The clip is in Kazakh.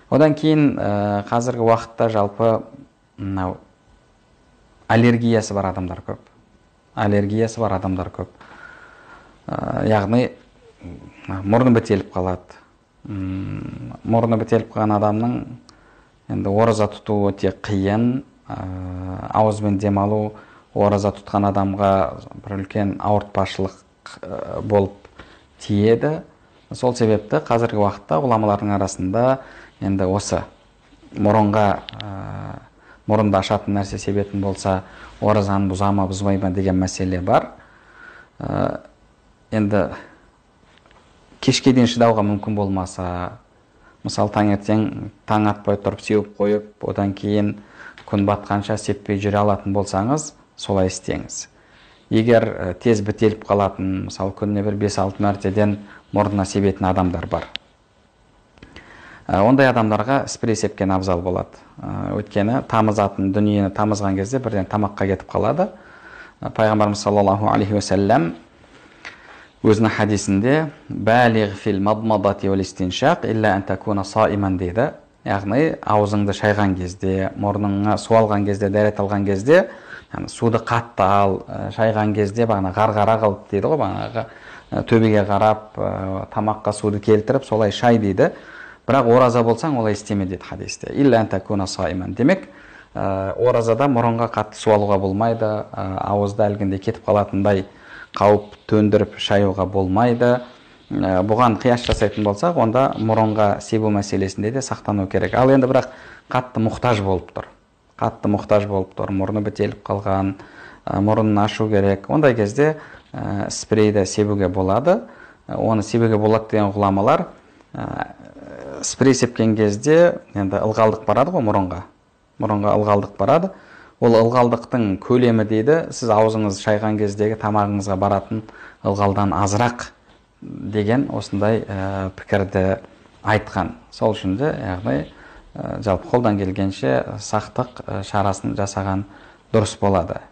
Одан кейін қазіргі уақытта жалпы мынау аллергиясы бар адамдар көп. Аллергиясы бар адамдар көп. Яғни мұрны бітеліп қалады. Мұрны бітеліп қалған адамның енді ораза тұтуы өте қиын. Ауызбен демалу ораза тұтқан адамға бір үлкен ауыртпашылық болып тиеді. Сол себепті қазіргі уақытта ғұламалардың арасында енді осы мұрынды ашатын нәрсе себетін болса, оразаны бұза ма, бұзбай ма деген мәселе бар. Енді кешке дейін шыдауға мүмкін болмаса, мысалы таңертең таң атпай тұрып сеуіп қойып, одан кейін күн батқанша сеппей жүре алатын болсаңыз, солай істеңіз. Егер тез бітеліп қалатын, мысалы күніне бір 5-6 мәртеден мұрнына себетін адамдар бар. Ондай адамдарға спрей сепкен абзал болады. Өйткені тамызатын дүниені тамызған кезде бірден тамаққа кетіп қалады. Пайғамбарымыз саллаллаху алейхи ва саллям өзінің хадисінде «Бәлиғ фил мадмадати вал истиншақ илля ан такуна саиман» дейді. Яғни аузыңды шайған кезде, мұрныңа су алған кезде, дәрет алған кезде, суды қатты ал, шайған кезде бағана ғарғара қылып дейді ғой, бағана төбеге қарап, тамаққа суды келтіріп, солай шай дейді. Бірақ ораза болсаң, олай істеме дейді хадисте. Илля ан такуна саиман. Демек, оразада мұрынға қатты су алуға болмайды, ауызда әлгінде кетіп қалатындай қауіп төндіріп шаюға болмайды. Бұған қияс жасайтын болсақ, онда мұрынға себу мәселесінде де сақтану керек. Ал енді бірақ қатты мұқтаж болып тұр. Мұрны бітеліп қалған, мұрнын ашу керек. Ондай кезде спрейді себуге болады. Оны себуге болады деген ғұламалар спрей сепкен кезде енді ылғалдық барады ғой мұрынға. Мұрынға ылғалдық барады. Ол ылғалдықтың көлемі дейді, сіз аузыңыз шайған кездегі тамағыңызға баратын ылғалдан азырақ деген осындай пікірді айтқан. Сол үшін де, яғни жалпы қолдан келгенше сақтық шарасын жасаған дұрыс болады.